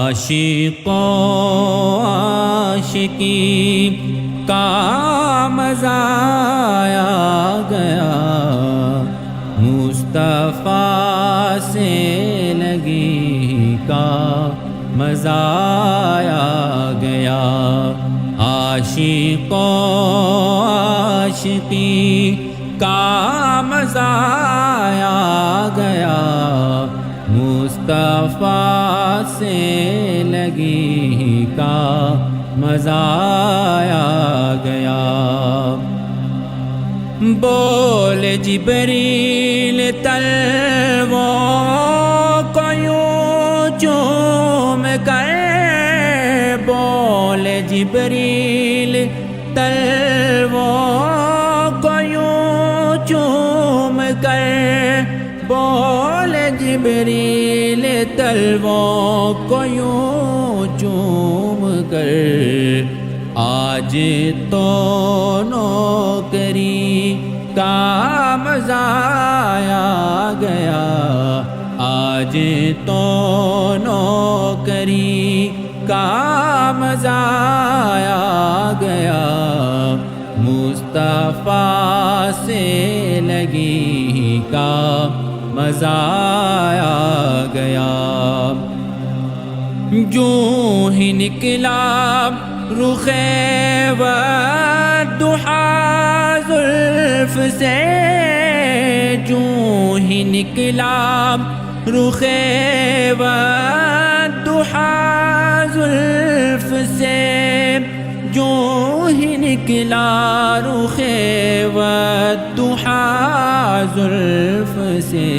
عاشق و عاشقی کا مزہ آ گیا، مصطفیٰ سے لگی کا مزہ آ گیا۔ عاشق و عاشقی کا مزہ آ گیا، مصطفیٰ سے لگی کا مزہ آ گیا۔ بول جبریل تلووں کو یوں چوم کر، بول جبریل تلووں کو یوں چوم کر، بول جبریل تلووں کو یوں چوم کر، آج تو نوکری کا مزہ آ گیا، آج تو نوکری کا مزہ آ گیا، مصطفیٰ سے لگی کا مزہ آ گیا۔ جو ہی نکلا رخ والضحیٰ زلف سے، جو ہی نکلا رخ والضحیٰ زلف سے، جو ہی نکلا رخ والضحیٰ زلف سے،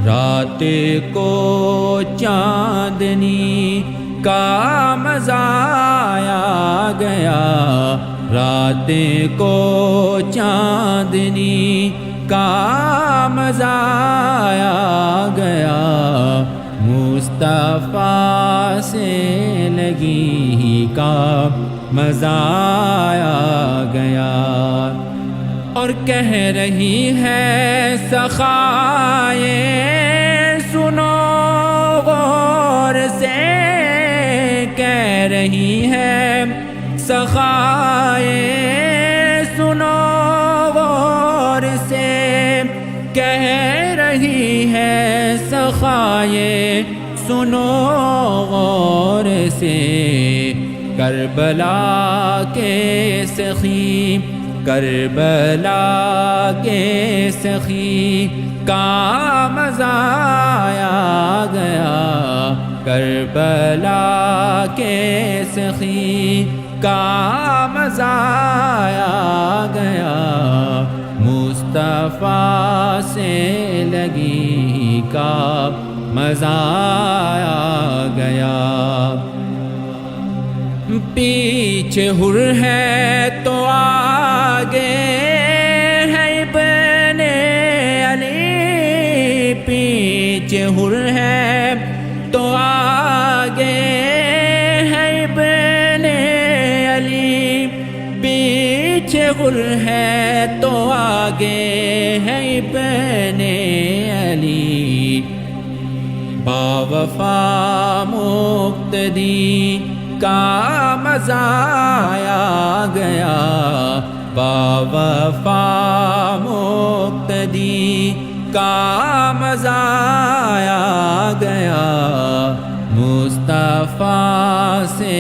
رات کو چاندنی کا مزہ آ گیا، رات کو چاندنی کا مزہ آ گیا، مصطفیٰ سے لگی کا مزہ آ گیا۔ اور کہہ رہی ہے سخائے سنو غور سے، کہہ رہی ہے سخائے سنو غور سے، کہہ رہی ہے سخائے سنو غور سے، کربلا کے سخی، کربلا کے سخی کا مزہ آ گیا، کربلا کے سخی کا مزہ آ گیا، مصطفیٰ سے لگی کا مزہ آ گیا۔ پیچھے حر ہے تو آگے ہے ابن علی، پیچھے حر ہے تو آگے ہے ابن علی، پیچھے حر ہے تو آگے ہے ابن علی، باوفا مقتدی کا مزہ آ گیا، باوفا مقتدی کا مزہ آ گیا، مصطفیٰ سے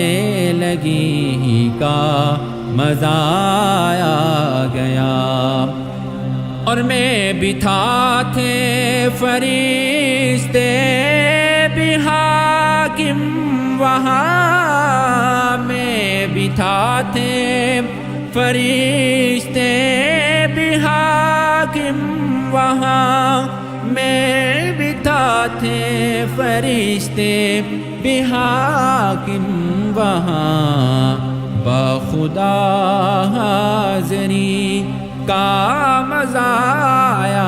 لگی کا مزہ آ گیا۔ اور میں بھی تھا تھے فرشتے بھی حاکم وہاں، میں بھی تھا تھے فرشتے بھی حاکم وہاں، میں بھی تھا تھے فرشتے بھی حاکم وہاں، بخدا حاضری کا مزہ آ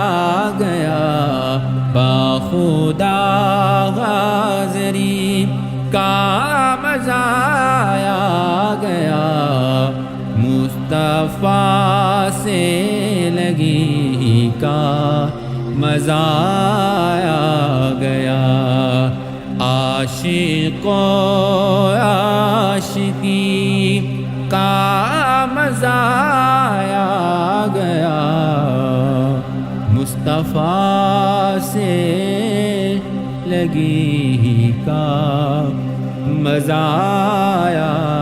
گیا، بخدا حاضری کا مزہ آ گیا، مصطفیٰ سے لگی کا مزہ آ گیا۔ عشق و عاشقی کا مزہ آ گیا، مصطفیٰ سے لگی کا مزہ آیا